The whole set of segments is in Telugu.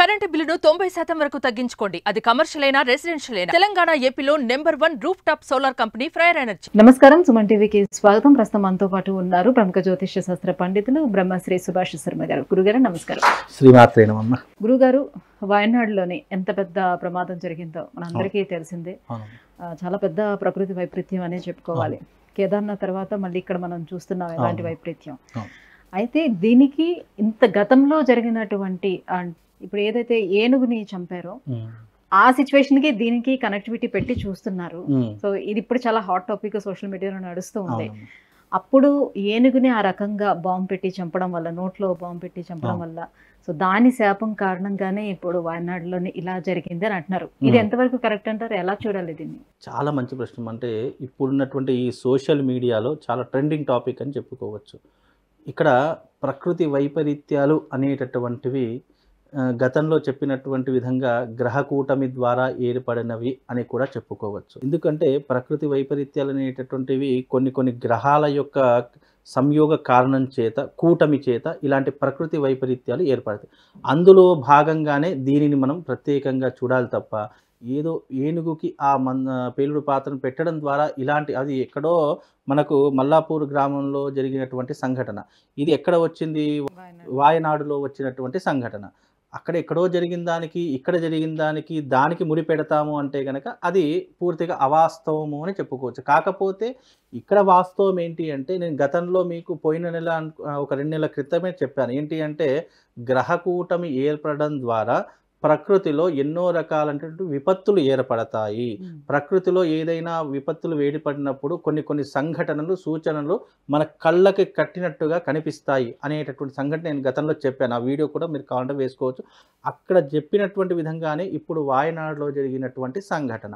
కరెంటు బిల్లును 90% వరకు తగ్గించుకోండి. అది కమర్షియల్ అయినా రెసిడెన్షియల్ అయినా. తెలంగాణ ఏపీలో number 1 roof top solar company Freyr energy. నమస్కారం, సుమన్ టీవీకి స్వాగతం. ప్రస్తుతం మనతో పాటు ఉన్నారు ప్రముఖ జ్యోతిష్య శాస్త్ర పండితులు బ్రహ్మశ్రీ సుభాష్ శర్మ గారు. గురుగారు నమస్కారం. శ్రీమాత్రే నమః. గురుగారు, వయనాడులోని ఎంత పెద్ద ప్రమాదం జరిగిందో మనందరికీ తెలిసిందే. చాలా పెద్ద ప్రకృతి వైపరీత్యం అనే చెప్పుకోవాలి. కేదార్నాథ్ తర్వాత మళ్ళీ ఇక్కడ మనం చూస్తున్నాం ఎలాంటి వైపరీత్యం. అయితే దీనికి ఇంత గతంలో జరిగినటువంటి ఇప్పుడు ఏదైతే ఏనుగుని చంపారో ఆ సిచ్యువేషన్ కి దీనికి కనెక్టివిటీ పెట్టి చూస్తున్నారు. సో ఇది ఇప్పుడు చాలా హాట్ టాపిక్ సోషల్ మీడియాలో నడుస్తూ ఉంది. అప్పుడు ఏనుగుని ఆ రకంగా బాంబు పెట్టి చంపడం వల్ల, నోట్లో బాంబు పెట్టి చంపడం వల్ల, సో దాని శాపం కారణంగానే ఇప్పుడు వయనాడులోని ఇలా జరిగింది అని అంటున్నారు. ఇది ఎంతవరకు కరెక్ట్ అంటారు? ఎలా చూడాలి దీన్ని? చాలా మంచి ప్రశ్న. అంటే ఇప్పుడున్నటువంటి ఈ సోషల్ మీడియాలో చాలా ట్రెండింగ్ టాపిక్ అని చెప్పుకోవచ్చు. ఇక్కడ ప్రకృతి వైపరీత్యాలు అనేటటువంటివి గతంలో చెప్పినటువంటి విధంగా గ్రహకూటమి ద్వారా ఏర్పడినవి అని కూడా చెప్పుకోవచ్చు. ఎందుకంటే ప్రకృతి వైపరీత్యాలు అనేటటువంటివి కొన్ని గ్రహాల యొక్క సంయోగ కారణం చేత, కూటమి చేత ఇలాంటి ప్రకృతి వైపరీత్యాలు ఏర్పడతాయి. అందులో భాగంగానే దీనిని మనం ప్రత్యేకంగా చూడాలి తప్ప ఏదో ఏనుగుకి ఆ పేలుడు పాత్రను పెట్టడం ద్వారా ఇలాంటి, అది ఎక్కడో మనకు మల్లాపూర్ గ్రామంలో జరిగినటువంటి సంఘటన. ఇది ఎక్కడ వచ్చింది? వాయనాడులో వచ్చినటువంటి సంఘటన. అక్కడ ఎక్కడో జరిగిన దానికి ఇక్కడ జరిగిన దానికి ముడి పెడతాము అంటే కనుక అది పూర్తిగా అవాస్తవము అని చెప్పుకోవచ్చు. కాకపోతే ఇక్కడ వాస్తవం ఏంటి అంటే, నేను గతంలో మీకు పోయిన నెల ఒక 2 నెలల క్రితమే చెప్పాను. ఏంటి అంటే, గ్రహకూటమి ఏర్పడడం ద్వారా ప్రకృతిలో ఎన్నో రకాలైనటువంటి విపత్తులు ఏర్పడతాయి. ప్రకృతిలో ఏదైనా విపత్తులు వేడిపడినప్పుడు కొన్ని సంఘటనలు, సూచనలు మన కళ్ళకి కట్టినట్టుగా కనిపిస్తాయి అనేటటువంటి సంఘటన నేను గతంలో చెప్పాను. ఆ వీడియో కూడా మీరు కావాలంటే వేసుకోవచ్చు. అక్కడ చెప్పినటువంటి విధంగానే ఇప్పుడు వాయనాడులో జరిగినటువంటి సంఘటన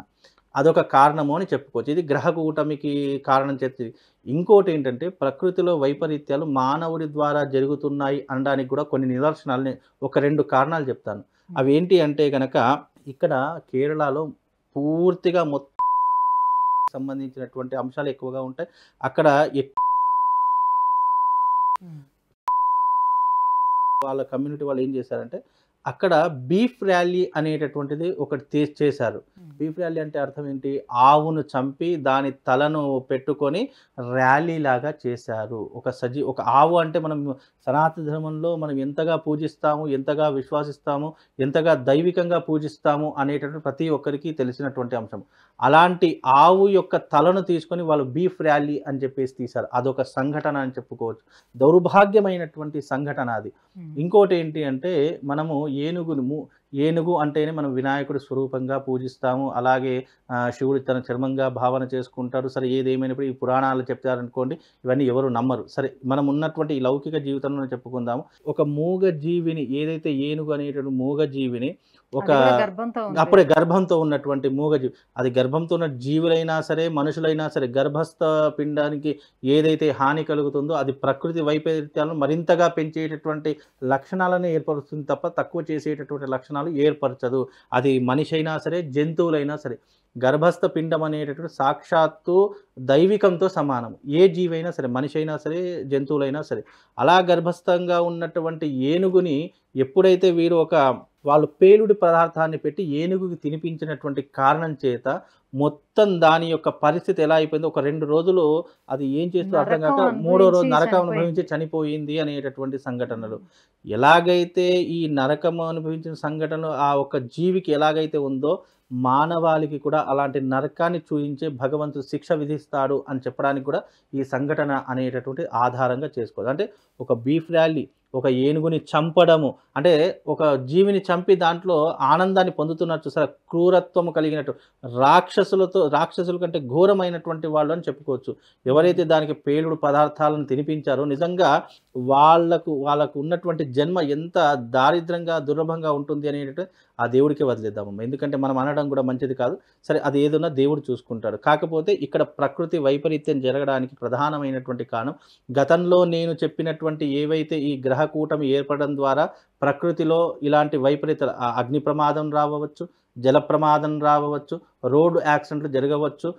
అదొక కారణము అని చెప్పుకోవచ్చు. ఇది గ్రహకూటమికి కారణం చేస్తుంది. ఇంకోటి ఏంటంటే, ప్రకృతిలో వైపరీత్యాలు మానవుడి ద్వారా జరుగుతున్నాయి అనడానికి కూడా కొన్ని నిదర్శనాలని, ఒక 2 కారణాలు చెప్తాను. అవి ఏంటి అంటే కనుక, ఇక్కడ కేరళలో పూర్తిగా మొత్తం సంబంధించినటువంటి అంశాలు ఎక్కువగా ఉంటాయి. అక్కడ వాళ్ళ కమ్యూనిటీ వాళ్ళు ఏం చేశారంటే, అక్కడ బీఫ్ ర్యాలీ అనేటటువంటిది ఒకటి చేశారు. బీఫ్ ర్యాలీ అంటే అర్థం ఏంటి? ఆవును చంపి దాని తలను పెట్టుకొని ర్యాలీ లాగా చేశారు. ఒక ఆవు అంటే మనం సనాతన ధర్మంలో మనం ఎంతగా పూజిస్తాము, ఎంతగా విశ్వాసిస్తాము, ఎంతగా దైవికంగా పూజిస్తాము అనేటటువంటి ప్రతి ఒక్కరికి తెలిసినటువంటి అంశం. అలాంటి ఆవు యొక్క తలను తీసుకొని వాళ్ళు బీఫ్ ర్యాలీ అని చెప్పేసి తీశారు. అదొక సంఘటన అని చెప్పుకోవచ్చు. దౌర్భాగ్యమైనటువంటి సంఘటన అది. ఇంకోటి ఏంటి అంటే, మనము ఏనుగు అంటేనే మనం వినాయకుడి స్వరూపంగా పూజిస్తాము. అలాగే శివుడు తన చర్మంగా భావన చేసుకుంటారు. సరే, ఏదేమైనప్పుడు ఈ పురాణాలు చెప్తారనుకోండి, ఇవన్నీ ఎవరు నమ్మరు. సరే, మనం ఉన్నటువంటి ఈ లౌకిక జీవితంలో చెప్పుకుందాము. ఒక మూగ జీవిని, ఏదైతే ఏనుగు అనేటువంటి మూగ జీవిని, అప్పుడే గర్భంతో ఉన్నటువంటి మూగజీవి, అది గర్భంతో ఉన్న జీవులైనా సరే, మనుషులైనా సరే, గర్భస్థ పిండానికి ఏదైతే హాని కలుగుతుందో అది ప్రకృతి వైపరీత్యాలను మరింతగా పెంచేటటువంటి లక్షణాలను ఏర్పరుస్తుంది తప్ప తక్కువ చేసేటటువంటి లక్షణాలు ఏర్పరచదు. అది మనిషి అయినా సరే, జంతువులైనా సరే. గర్భస్థ పిండం అనేటటువంటి సాక్షాత్తు దైవికంతో సమానం. ఏ జీవైనా సరే, మనిషి అయినా సరే, జంతువులైనా సరే. అలా గర్భస్థంగా ఉన్నటువంటి ఏనుగుని ఎప్పుడైతే వాళ్ళు పేలుడు పదార్థాన్ని పెట్టి ఏనుగుకి తినిపించినటువంటి కారణం చేత మొత్తం దాని యొక్క పరిస్థితి ఎలా అయిపోయిందో, ఒక 2 రోజులు అది ఏం చేస్తూ అర్థం కాక 3వ రోజు నరకం అనుభవించి చనిపోయింది అనేటటువంటి సంఘటనలు. ఎలాగైతే ఈ నరకం అనుభవించిన సంఘటనలు ఆ ఒక జీవికి ఎలాగైతే ఉందో, మానవాళికి కూడా అలాంటి నరకాన్ని చూయించే భగవంతుడు శిక్ష విధిస్తాడు అని చెప్పడానికి కూడా ఈ సంఘటన అనేటటువంటి ఆధారంగా చేసుకోవాలి. అంటే ఒక బీఫ్ ర్యాలీ, ఒక ఏనుగుని చంపడము అంటే, ఒక జీవిని చంపి దాంట్లో ఆనందాన్ని పొందుతున్నట్టు, సరే, క్రూరత్వము కలిగినట్టు రాక్షసుల కంటే ఘోరమైనటువంటి వాళ్ళు అని చెప్పుకోవచ్చు. ఎవరైతే దానికి పేలుడు పదార్థాలను తినిపించారో నిజంగా వాళ్ళకు ఉన్నటువంటి జన్మ ఎంత దారిద్రంగా, దుర్లభంగా ఉంటుంది అనేటట్టు ఆ దేవుడికే వదిలేద్దాము. ఎందుకంటే మనం అనడం కూడా మంచిది కాదు. సరే, అది ఏదన్నా దేవుడు చూసుకుంటాడు. కాకపోతే ఇక్కడ ప్రకృతి వైపరీత్యం జరగడానికి ప్రధానమైనటువంటి కారణం, గతంలో నేను చెప్పినటువంటి ఏవైతే ఈ గ్రహకూటమి ఏర్పడడం ద్వారా ప్రకృతిలో ఇలాంటి వైపరీత్యాలు, అగ్ని ప్రమాదం రావచ్చు, జల ప్రమాదం రావచ్చు, రోడ్డు యాక్సిడెంట్లు జరగవచ్చు,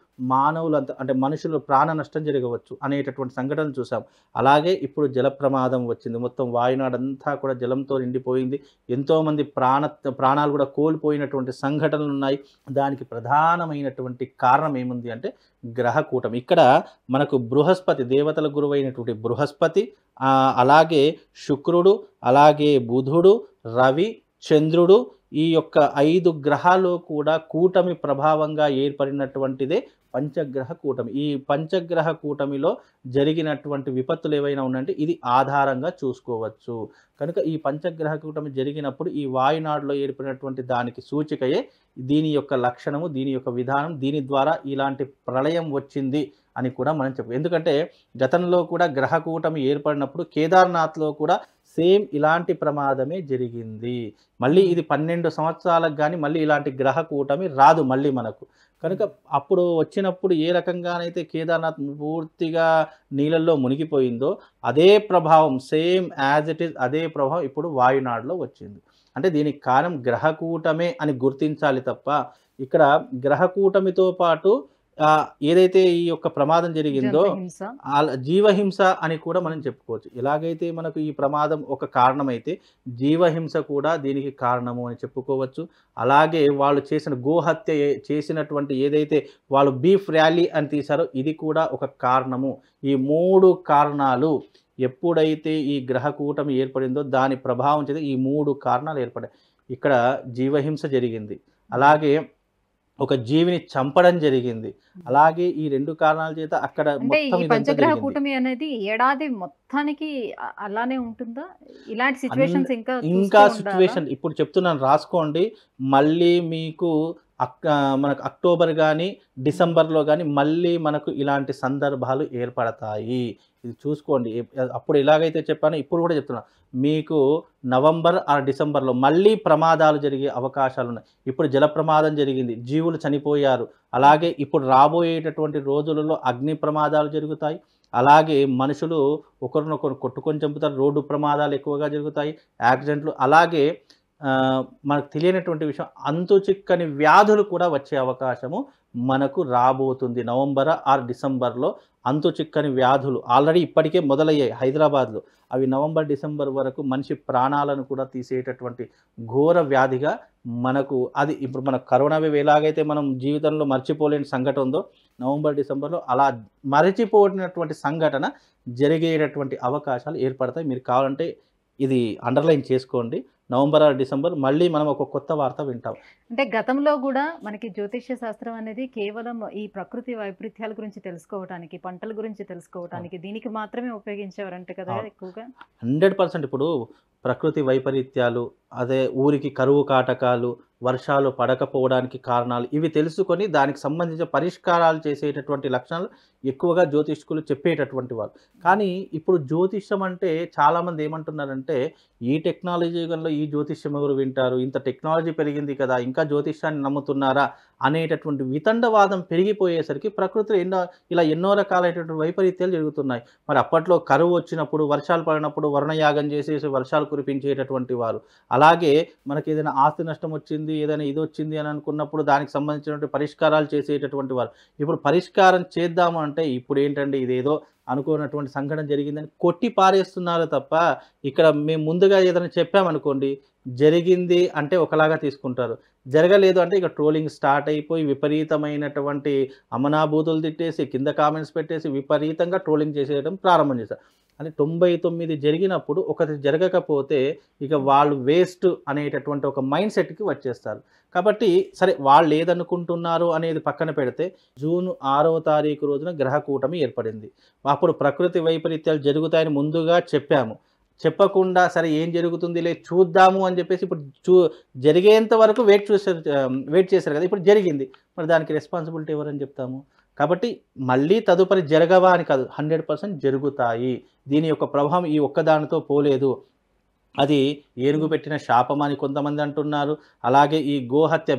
అంటే మనుషులు ప్రాణ నష్టం జరగవచ్చు అనేటటువంటి సంఘటనలు చూసాం. అలాగే ఇప్పుడు జల ప్రమాదం వచ్చింది. మొత్తం వాయునాడు అంతా కూడా జలంతో నిండిపోయింది. ఎంతోమంది ప్రాణాలు కూడా కోల్పోయినటువంటి సంఘటనలు ఉన్నాయి. దానికి ప్రధానమైనటువంటి కారణం ఏముంది అంటే గ్రహకూటమి. ఇక్కడ మనకు బృహస్పతి, దేవతల గురువైనటువంటి బృహస్పతి, అలాగే శుక్రుడు, అలాగే బుధుడు, రవి, చంద్రుడు, ఈ యొక్క 5 గ్రహాలు కూడా కూటమి ప్రభావంగా ఏర్పడినటువంటిదే పంచగ్రహ కూటమి. ఈ పంచగ్రహ కూటమిలో జరిగినటువంటి విపత్తులు ఏవైనా ఉన్నాయంటే ఇది ఆధారంగా చూసుకోవచ్చు. కనుక ఈ పంచగ్రహ కూటమి జరిగినప్పుడు ఈ వాయునాడులో ఏర్పడినటువంటి దానికి సూచికయే దీని యొక్క లక్షణము, దీని యొక్క విధానం, దీని ద్వారా ఇలాంటి ప్రళయం వచ్చింది అని కూడా మనం చెప్పు. ఎందుకంటే గతంలో కూడా గ్రహ కూటమి ఏర్పడినప్పుడు కేదార్నాథ్లో కూడా సేమ్ ఇలాంటి ప్రమాదమే జరిగింది. మళ్ళీ ఇది 12 సంవత్సరాలకు కానీ మళ్ళీ ఇలాంటి గ్రహ కూటమి రాదు మళ్ళీ మనకు. కనుక అప్పుడు వచ్చినప్పుడు ఏ రకంగానైతే కేదార్నాథ్ పూర్తిగా నీళ్ళల్లో మునిగిపోయిందో అదే ప్రభావం, సేమ్ యాజ్ ఇట్ ఈస్ అదే ప్రభావం ఇప్పుడు వాయునాడులో వచ్చింది. అంటే దీనికి కారణం గ్రహకూటమే అని గుర్తించాలి తప్ప ఇక్కడ గ్రహకూటమితో పాటు ఏదైతే ఈ యొక్క ప్రమాదం జరిగిందో జీవహింస అని కూడా మనం చెప్పుకోవచ్చు. ఎలాగైతే మనకు ఈ ప్రమాదం ఒక కారణమైతే జీవహింస కూడా దీనికి కారణము అని చెప్పుకోవచ్చు. అలాగే వాళ్ళు చేసిన గోహత్య చేసినటువంటి ఏదైతే వాళ్ళు బీఫ్ ర్యాలీ అని తీశారో ఇది కూడా ఒక కారణము. ఈ 3 కారణాలు ఎప్పుడైతే ఈ గ్రహకూటమి ఏర్పడిందో దాని ప్రభావం చేత ఈ 3 కారణాలు ఏర్పడాయి. ఇక్కడ జీవహింస జరిగింది, అలాగే ఒక జీవిని చంపడం జరిగింది, అలాగే ఈ 2 కారణాల చేత అక్కడ మొత్తం పంచగ్రహ కూటమి అనేది ఏడాది మొత్తానికి అలానే ఉంటుందా? ఇలాంటి సిచ్యువేషన్స్ ఇంకా సిచ్యువేషన్ ఇప్పుడు చెప్తున్నాను, రాసుకోండి. మళ్ళీ మీకు మనకు అక్టోబర్ కానీ డిసెంబర్లో కానీ మళ్ళీ మనకు ఇలాంటి సందర్భాలు ఏర్పడతాయి. ఇది చూసుకోండి. అప్పుడు ఎలాగైతే చెప్పానో ఇప్పుడు కూడా చెప్తున్నా, మీకు నవంబర్ ఆర్ డిసెంబర్లో మళ్ళీ ప్రమాదాలు జరిగే అవకాశాలు ఉన్నాయి. ఇప్పుడు జల ప్రమాదం జరిగింది, జీవులు చనిపోయారు. అలాగే ఇప్పుడు రాబోయేటటువంటి రోజులలో అగ్ని ప్రమాదాలు జరుగుతాయి. అలాగే మనుషులు ఒకరినొకరు కొట్టుకొని చంపుతారు, రోడ్డు ప్రమాదాలు ఎక్కువగా జరుగుతాయి, యాక్సిడెంట్లు. అలాగే మనకు తెలియనటువంటి విషయం, అంతు చిక్కని వ్యాధులు కూడా వచ్చే అవకాశము మనకు రాబోతుంది. నవంబర్ ఆర్ డిసెంబర్లో అంతు చిక్కని వ్యాధులు ఆల్రెడీ ఇప్పటికే మొదలయ్యాయి హైదరాబాద్లో. అవి నవంబర్ డిసెంబర్ వరకు మనిషి ప్రాణాలను కూడా తీసేటటువంటి ఘోర వ్యాధిగా మనకు అది ఇప్పుడు మన కరోనా వేవ్ ఎలాగైతే మనం జీవితంలో మర్చిపోలేని సంఘటన ఉందో నవంబర్ డిసెంబర్లో అలా మరచిపోయినటువంటి సంఘటన జరిగేటటువంటి అవకాశాలు ఏర్పడతాయి. మీరు కావాలంటే ఇది అండర్లైన్ చేసుకోండి. నవంబర్ ఆర్ డిసెంబర్ మళ్ళీ మనం ఒక కొత్త వార్త వింటాం. అంటే గతంలో కూడా మనకి జ్యోతిష్య శాస్త్రం అనేది కేవలం ఈ ప్రకృతి వైపరీత్యాల గురించి తెలుసుకోవడానికి, పంటల గురించి తెలుసుకోవడానికి దీనికి మాత్రమే ఉపయోగించేవారంటే కదా ఎక్కువగా. 100% ఇప్పుడు ప్రకృతి వైపరీత్యాలు, అదే ఊరికి కరువు కాటకాలు, వర్షాలు పడకపోవడానికి కారణాలు ఇవి తెలుసుకొని దానికి సంబంధించిన పరిష్కారాలు చేసేటటువంటి లక్షణాలు ఎక్కువగా జ్యోతిష్కులు చెప్పేటటువంటి వారు. కానీ ఇప్పుడు జ్యోతిష్యం అంటే చాలామంది ఏమంటున్నారంటే ఈ టెక్నాలజీ యుగంలో ఈ జ్యోతిష్యం ఎవరు వింటారు, ఇంత టెక్నాలజీ పెరిగింది కదా ఇంకా జ్యోతిష్యాన్ని నమ్ముతున్నారా అనేటటువంటి వితండవాదం పెరిగిపోయేసరికి ప్రకృతిలో ఎన్నో రకాలైనటువంటి వైపరీత్యాలు జరుగుతున్నాయి. మరి అప్పట్లో కరువు వచ్చినప్పుడు, వర్షాలు పడినప్పుడు వర్ణయాగం చేసేసి వర్షాలు కురిపించేటటువంటి వారు, అలాగే మనకి ఏదైనా ఆస్తి నష్టం వచ్చింది, ఏదైనా ఇది వచ్చింది అని అనుకున్నప్పుడు దానికి సంబంధించినటువంటి పరిష్కారాలు చేసేటటువంటి వారు. ఇప్పుడు పరిష్కారం చేద్దాము అంటే ఇప్పుడు ఏంటంటే ఇదేదో అనుకున్నటువంటి సంఘటన జరిగిందని కొట్టి పారేస్తున్నారు తప్ప ఇక్కడ మేము ముందుగా ఏదైనా చెప్పామనుకోండి జరిగింది అంటే ఒకలాగా తీసుకుంటారు, జరగలేదు అంటే ఇక ట్రోలింగ్ స్టార్ట్ అయిపోయి విపరీతమైనటువంటి అమనాభూతులు తిట్టేసి కింద కామెంట్స్ పెట్టేసి విపరీతంగా ట్రోలింగ్ చేసేయడం ప్రారంభం చేశారు. అంటే 99 జరిగినప్పుడు ఒకటి జరగకపోతే ఇక వాళ్ళు వేస్ట్ అనేటటువంటి ఒక మైండ్ సెట్కి వచ్చేస్తారు. కాబట్టి సరే వాళ్ళు ఏదనుకుంటున్నారు అనేది పక్కన పెడితే జూన్ 6వ తారీఖు రోజున గ్రహకూటమి ఏర్పడింది. అప్పుడు ప్రకృతి వైపరీత్యాలు జరుగుతాయని ముందుగా చెప్పాము, చెప్పకుండా సరే ఏం జరుగుతుందిలే చూద్దాము అని చెప్పేసి ఇప్పుడు జరిగేంత వరకు వెయిట్ చేశారు కదా, ఇప్పుడు జరిగింది, మరి దానికి రెస్పాన్సిబిలిటీ ఎవరని చెప్తాము. కాబట్టి మళ్ళీ తదుపరి జరగవా అని కాదు, 100% జరుగుతాయి. దీని యొక్క ప్రభావం ఈ ఒక్కదానితో పోలేదు. అది ఏనుగు పెట్టిన శాపం అని కొంతమంది అంటున్నారు. అలాగే ఈ గోహత్య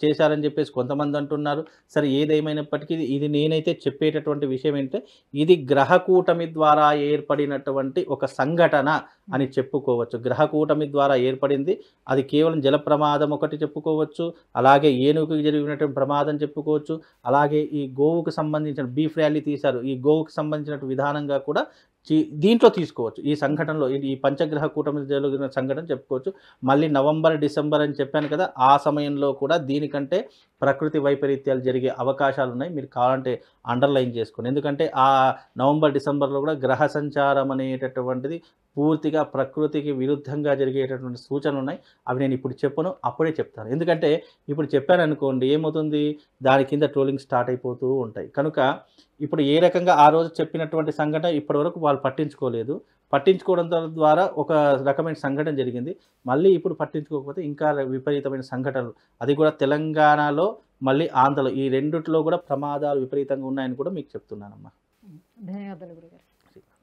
చేశారని చెప్పేసి కొంతమంది అంటున్నారు. సరే ఏదేమైనప్పటికీ ఇది నేనైతే చెప్పేటటువంటి విషయం ఏంటంటే ఇది గ్రహకూటమి ద్వారా ఏర్పడినటువంటి ఒక సంఘటన అని చెప్పుకోవచ్చు. గ్రహకూటమి ద్వారా ఏర్పడింది. అది కేవలం జల ప్రమాదం ఒకటి చెప్పుకోవచ్చు. అలాగే ఏనుగుకి జరిగినటువంటి ప్రమాదం చెప్పుకోవచ్చు. అలాగే ఈ గోవుకు సంబంధించిన బీఫ్ ర్యాలీ తీశారు. ఈ గోవుకు సంబంధించిన విధానంగా కూడా దీంట్లో తీసుకోవచ్చు. ఈ సంఘటనలో ఈ పంచగ్రహ కూటమి జరిగిన సంఘటన చెప్పుకోవచ్చు. మళ్ళీ నవంబర్, డిసెంబర్ అని చెప్పాను కదా, ఆ సమయంలో కూడా దీనికంటే ప్రకృతి వైపరీత్యాలు జరిగే అవకాశాలు ఉన్నాయి. మీరు కావాలంటే అండర్లైన్ చేసుకోండి. ఎందుకంటే ఆ నవంబర్, డిసెంబర్లో కూడా గ్రహ సంచారం అనేటటువంటిది పూర్తిగా ప్రకృతికి విరుద్ధంగా జరిగేటటువంటి సూచనలు ఉన్నాయి. అవి నేను ఇప్పుడు చెప్పను, అప్పుడే చెప్తాను. ఎందుకంటే ఇప్పుడు చెప్పాను అనుకోండి ఏమవుతుంది, దాని కింద ట్రోలింగ్ స్టార్ట్ అయిపోతూ ఉంటాయి. కనుక ఇప్పుడు ఏ రకంగా ఆ రోజు చెప్పినటువంటి సంఘటన ఇప్పటివరకు వాళ్ళు పట్టించుకోలేదు. పట్టించుకోవడం ద్వారా ఒక రకమైన సంఘటన జరిగింది. మళ్ళీ ఇప్పుడు పట్టించుకోకపోతే ఇంకా విపరీతమైన సంఘటనలు, అది కూడా తెలంగాణలో మళ్ళీ ఆంధ్రలో, ఈ రెండిట్లో కూడా ప్రమాదాలు విపరీతంగా ఉన్నాయని కూడా మీకు చెప్తున్నానమ్మా. ధన్యవాదాలు గురుగారు.